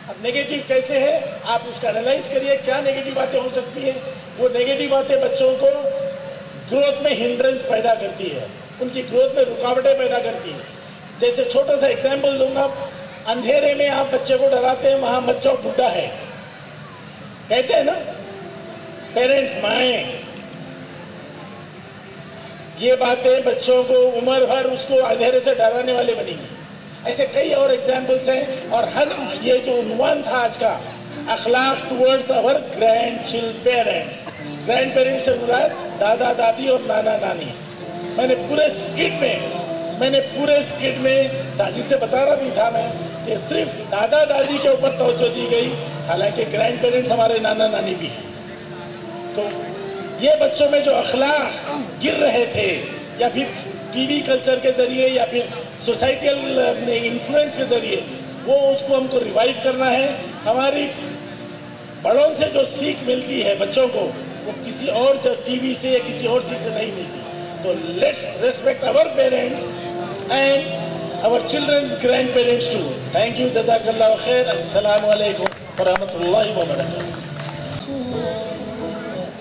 अब नेगेटिव कैसे है, आप उसका एनालाइज करिए, क्या नेगेटिव बातें हो सकती हैं। वो नेगेटिव बातें बच्चों को ग्रोथ में हिंड्रेंस पैदा करती है, उनकी ग्रोथ में रुकावटें पैदा करती है। जैसे छोटा सा एग्जाम्पल दूंगा, अंधेरे में आप बच्चे को डराते हैं, वहाँ मत जाओ बुड्ढा है, कहते हैं ना पेरेंट्स, माएँ। ये बातें बच्चों को उम्र भर उसको अंधेरे से डराने वाले बनेंगी। ऐसे कई और एग्जाम्पल्स हैं। और हर ये जो उन्वान था आज का, अखलाक towards our grand parents. Grand parents से मुराद दादा दादी और नाना नानी। मैंने पूरे स्किट में साजिश से बता रहा भी था मैं कि सिर्फ दादा दादी के ऊपर तवज्जो दी गई, हालांकि ग्रैंड पेरेंट्स हमारे नाना नानी भी हैं। तो ये बच्चों में जो अखलाक गिर रहे थे, या फिर टीवी कल्चर के जरिए या फिर सोसाइटल इन्फ्लुएंस के जरिए, वो उसको हमको रिवाइव करना है। हमारी बड़ों से जो सीख मिलती है बच्चों को, वो किसी और टीवी से या किसी और चीज़ से नहीं मिलती। तो let's respect our parents and our childrens grandparents too. Thank you, जज़ाकल्लाह खैर। अस्सलामु अलैकुम व रहमतुल्लाहि व बरकातहू।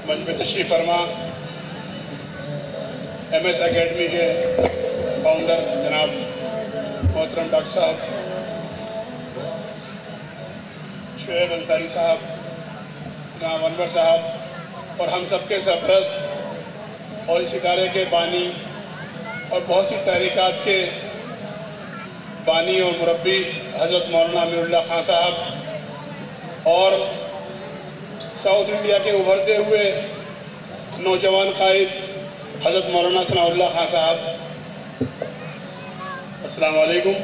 मंच में तशरीफ फरमा MS एकेडमी के फाउंडर जनाब मोहतरम डॉक्टर साहब शुएब अंसारी साहब, जनाब अनवर साहब, और हम सबके सरपरस्त और इस इदारे के बानी और बहुत सी तहरीकात के बानी और मुरब्बी हज़रत मौलाना अमीरुल्लाह खान साहब, और साउथ इंडिया के उभरते हुए नौजवान कायद हज़रत मौलाना सनाउल्लाह खान साहब, अस्सलाम वालेकुम।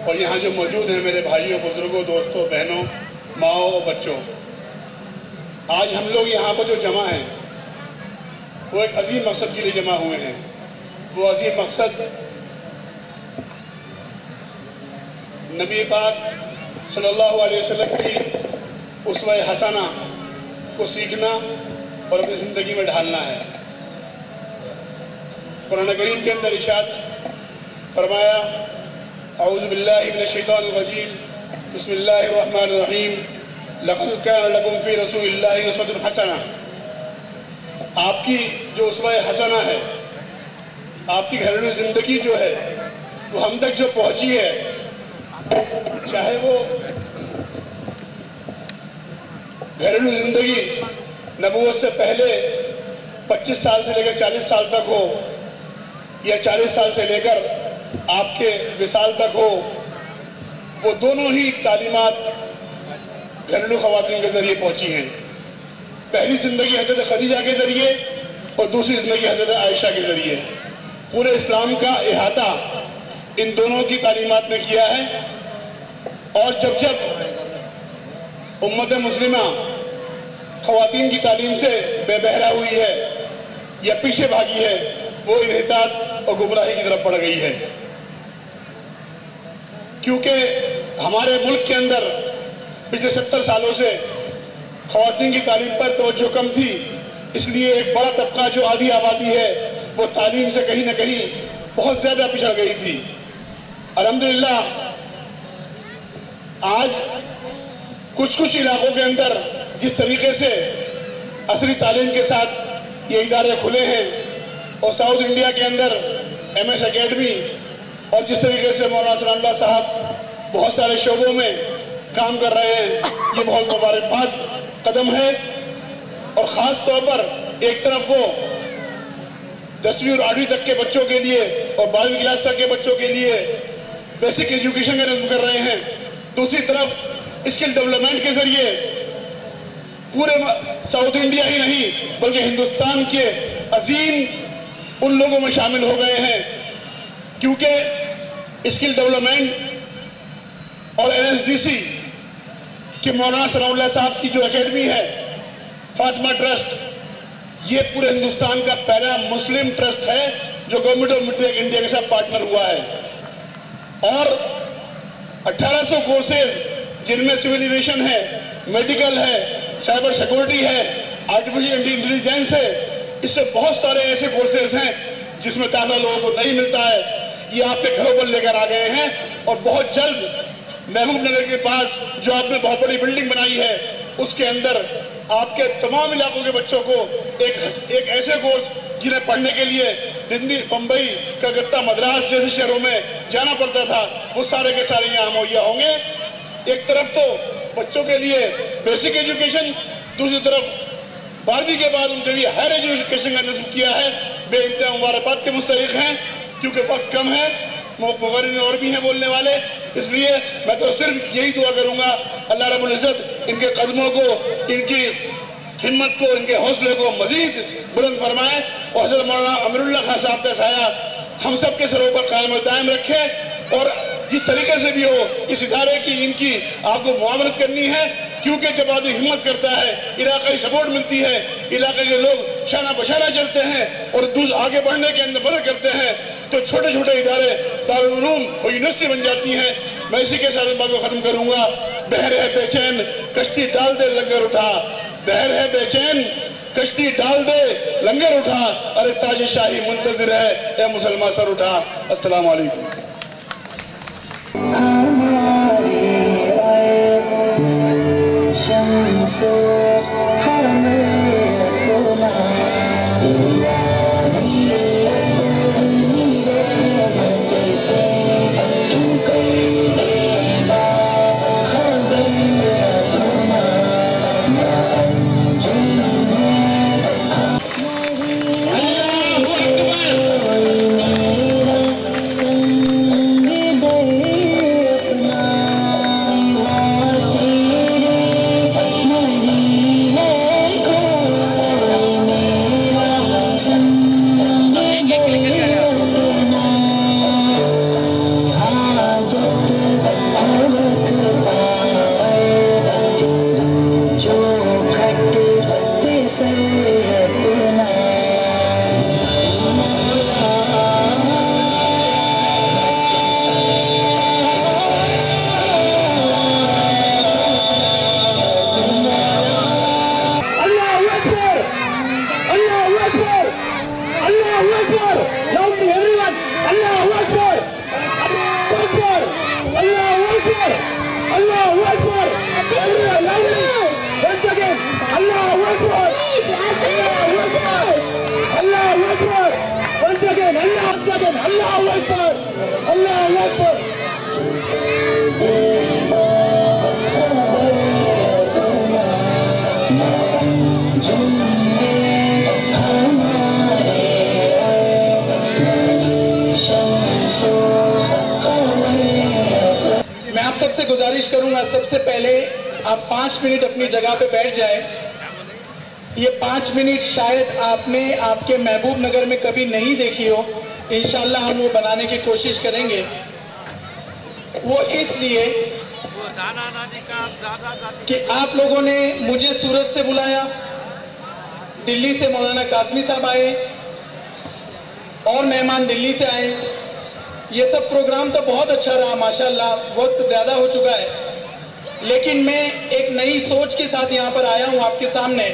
और यहाँ जो मौजूद हैं मेरे भाइयों, बुजुर्गों, दोस्तों, बहनों, माओ और बच्चों, आज हम लोग यहाँ पर जो जमा हैं वो एक अजीम मकसद के लिए जमा हुए हैं। वो अजीम मकसद नबी पाक सल्लल्लाहु अलैहि वसल्लम की उस्वा हसना को सीखना और अपनी ज़िंदगी में ढालना है। कुरान करीम के अंदर इरशाद फरमाया, औज़ु बिल्लाहि मिनश शैतानिर रजीम, बिस्मिल्लाहिर रहमानिर रहीम, लक़द कान लकुम फ़ी रसूलिल्लाहि उस्वतुन हसना। आपकी जो उस्वा हसना है, आपकी घरेलू ज़िंदगी जो है, वो हम तक जो पहुँची है, चाहे वो घरेलू ज़िंदगी नबूवत से पहले 25 साल से लेकर 40 साल तक हो, या 40 साल से लेकर आपके विसाल तक हो, वो दोनों ही तालीमात घरेलू ख़वातीन के ज़रिए पहुँची हैं। पहली ज़िंदगी हज़रत खदीजा के ज़रिए और दूसरी ज़िंदगी हज़रत आयशा के ज़रिए। पूरे इस्लाम का इहाता इन दोनों की तालीमात ने किया है। और जब जब उम्मत मुस्लिमा ख़वातीन की तालीम से बेबहरा हुई है या पीछे भागी है, वो इन्हितात और गुमराही की तरफ बढ़ गई है। क्योंकि हमारे मुल्क के अंदर पिछले 70 सालों से ख़वातीन की तालीम पर तवज्जो कम थी, इसलिए एक बड़ा तबका जो आधी आबादी है वो तालीम से कहीं ना कहीं बहुत ज़्यादा पिछड़ गई थी। अल्हम्दुलिल्लाह आज कुछ इलाकों के अंदर जिस तरीके से असली तालीम के साथ ये इदारे खुले हैं और साउथ इंडिया के अंदर MS अकेडमी और जिस तरीके से मौलाना सनाउल्लाह साहब बहुत सारे शोबों में काम कर रहे हैं, ये बहुत मुबारकबाद कदम है। और ख़ास तौर पर एक तरफ वो 10वीं और 8वीं तक के बच्चों के लिए और 12वीं क्लास तक के बच्चों के लिए बेसिक एजुकेशन का नज़्म कर रहे हैं, दूसरी तरफ स्किल डेवलपमेंट के जरिए पूरे साउथ इंडिया ही नहीं बल्कि हिंदुस्तान के अजीम उन लोगों में शामिल हो गए हैं। क्योंकि स्किल डेवलपमेंट और NSDC के मौलाना सनाउल्लाह साहब की जो एकेडमी है फातिमा ट्रस्ट, ये पूरे हिंदुस्तान का पहला मुस्लिम ट्रस्ट है जो गवर्नमेंट ऑफ इंडिया के साथ पार्टनर हुआ है। और 1800 कोर्सेज जिनमें सिविल एविएशन है, मेडिकल है, साइबर सिक्योरिटी है, आर्टिफिशियल इंटेलिजेंस है, इससे बहुत सारे ऐसे कोर्सेज हैं जिसमें दाखिला लोगों को नहीं मिलता है। ये आपके घरों पर लेकर आ गए हैं और बहुत जल्द महबूब नगर के पास जो आपने बहुत बड़ी बिल्डिंग बनाई है उसके अंदर आपके तमाम इलाकों के बच्चों को एक ऐसे कोर्स जिन्हें पढ़ने के लिए दिल्ली, बम्बई, कलकत्ता, मद्रास जैसे शहरों में जाना पड़ता था, वो सारे के सारे यहाँ मुहैया होंगे। एक तरफ तो बच्चों के लिए बेसिक एजुकेशन, दूसरी तरफ 12वीं के बाद उनके लिए हायर एजुकेशन का नज़्म किया है। बेइंतहा मुबारकबाद के मुस्तहिक हैं। क्योंकि वक्त कम है, मुक़र्रिरीन और भी हैं बोलने वाले, इसलिए मैं तो सिर्फ यही दुआ करूँगा अल्लाह रब्बुल इज़्ज़त इनके कदमों को, इनकी हिम्मत को, इनके हौसले को मजीद बुलंद फरमाए और हज़रत मौलाना अमीरुल्लाह खान साहब का साया हम सब के सरों पर कायम और दायम रखे। और जिस तरीके से भी हो इस इदारे की इनकी आपको मुआवनत करनी है, क्योंकि जब आदमी हिम्मत करता है, इलाकाई सपोर्ट मिलती है, इलाके के लोग शाना बशाना चलते हैं और आगे बढ़ने के अंदर मदद करते हैं, तो छोटे छोटे इदारे दारुल उलूम और यूनिवर्सिटी बन जाती हैं। मैं इसी के साथ बात को ख़त्म करूँगा। बहर है बेचैन कश्ती डाल दे लंगर उठा, बहर है बेचैन कश्ती डाल दे लंगर उठा, अरे ताज शाही मुंतजिर है ए मुसलमान सर उठा। अस्सलाम वालेकुम। So सबसे गुजारिश करूंगा, सबसे पहले आप 5 मिनट अपनी जगह पे बैठ जाए। ये 5 मिनट शायद आपने आपके महबूब नगर में कभी नहीं देखी हो, इंशाल्लाह हम वो बनाने की कोशिश करेंगे। वो इसलिए कि आप लोगों ने मुझे सूरत से बुलाया, दिल्ली से मौलाना कासमी साहब आए और मेहमान दिल्ली से आए। ये सब प्रोग्राम तो बहुत अच्छा रहा माशाल्लाह, वक्त ज़्यादा हो चुका है, लेकिन मैं एक नई सोच के साथ यहाँ पर आया हूँ आपके सामने।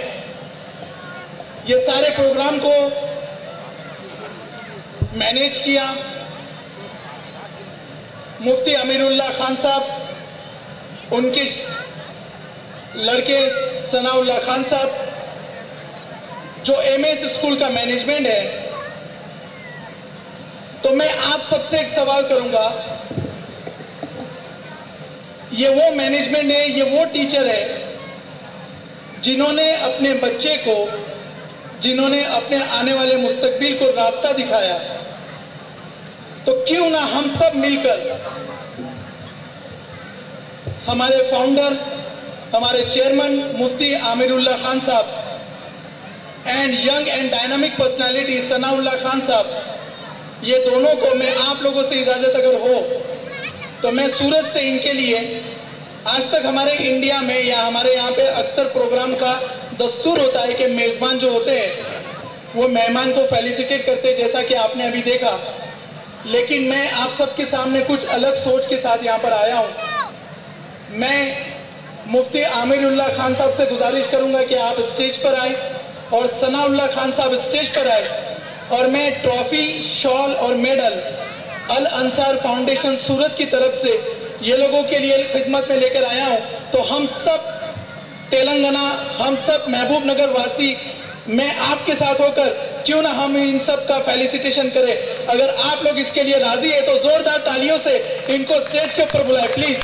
ये सारे प्रोग्राम को मैनेज किया मुफ्ती अमीरुल्लाह खान साहब, उनके लड़के सनाउल्लाह खान साहब, जो एमएस स्कूल का मैनेजमेंट है। तो मैं आप सबसे एक सवाल करूंगा, ये वो मैनेजमेंट है, ये वो टीचर है जिन्होंने अपने बच्चे को, जिन्होंने अपने आने वाले मुस्तकबिल को रास्ता दिखाया। तो क्यों ना हम सब मिलकर, हमारे फाउंडर, हमारे चेयरमैन मुफ्ती आमिरुल्लाह खान साहब and young and dynamic personality Sanaullah Khan साहब, ये दोनों को मैं आप लोगों से इजाज़त अगर हो तो मैं सूरत से इनके लिए, आज तक हमारे इंडिया में या हमारे यहाँ पे अक्सर प्रोग्राम का दस्तूर होता है कि मेज़बान जो होते हैं वो मेहमान को फेलिसिटेट करते हैं, जैसा कि आपने अभी देखा। लेकिन मैं आप सबके सामने कुछ अलग सोच के साथ यहाँ पर आया हूँ। मैं मुफ्ती आमिरुल्लाह खान साहब से गुजारिश करूँगा कि आप स्टेज पर आए और सनाउल्लाह खान साहब स्टेज पर आए, और मैं ट्रॉफी, शॉल और मेडल अल अंसार फाउंडेशन सूरत की तरफ से ये लोगों के लिए खिदमत में लेकर आया हूँ। तो हम सब तेलंगाना, हम सब महबूब नगर वासी, मैं आपके साथ होकर क्यों ना हम इन सब का फेलिसिटेशन करें। अगर आप लोग इसके लिए राजी है तो जोरदार तालियों से इनको स्टेज के ऊपर बुलाएं प्लीज।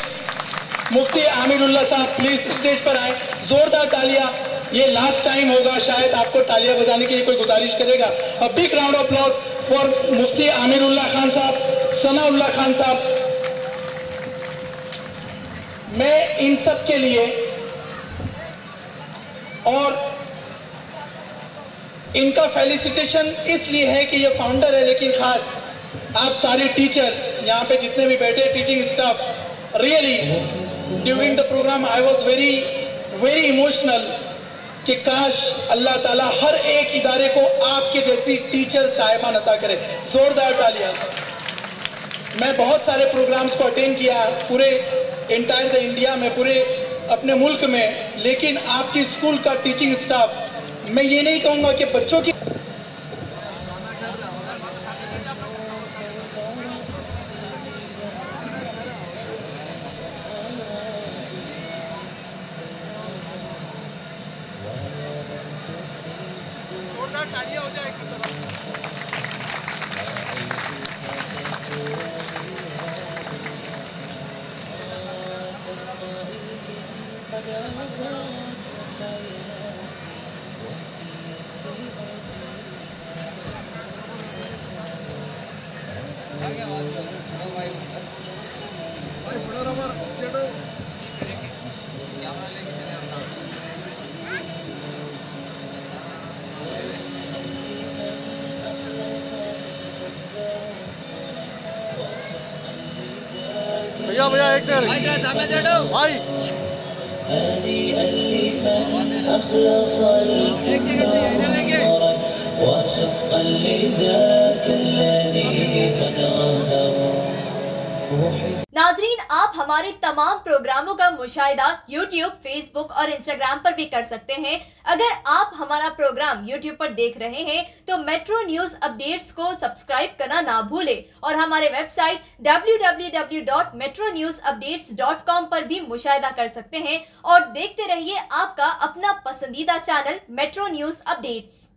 मुफ्ती आमिरुल्लाह साहब प्लीज स्टेज पर आए, जोरदार तालियां। ये लास्ट टाइम होगा, शायद आपको तालियां बजाने के लिए कोई गुजारिश करेगा। A big round of applause for Mufti Amirullah Khan Sahab, Sanaullah Khan साहब। मैं इन सब के लिए और इनका फेलिसिटेशन इसलिए है कि ये फाउंडर है, लेकिन खास आप सारे टीचर यहाँ पे जितने भी बैठे, teaching staff, really during the programme I was very emotional कि काश अल्लाह ताला हर एक इदारे को आपके जैसी टीचर साहिबान अता करे। जोरदार तालियां। मैं बहुत सारे प्रोग्राम्स को अटेंड किया पूरे एंटायर द इंडिया में, पूरे अपने मुल्क में, लेकिन आपकी स्कूल का टीचिंग स्टाफ, मैं ये नहीं कहूँगा कि बच्चों की तालियां हो जाए। फोटोग्राफर चलो भैया भैया एक सेकंड भाई, जरा सामने से हटो भाई, एक सेकंड भैया इधर देखिए। नाजरीन, आप हमारे तमाम प्रोग्रामों का मुशाहिदा YouTube, Facebook और Instagram पर भी कर सकते हैं। अगर आप हमारा प्रोग्राम YouTube पर देख रहे हैं तो मेट्रो न्यूज अपडेट्स को सब्सक्राइब करना ना भूलें और हमारे वेबसाइट www.metronewsupdates.com पर भी मुशाहिदा कर सकते हैं और देखते रहिए आपका अपना पसंदीदा चैनल मेट्रो न्यूज अपडेट्स।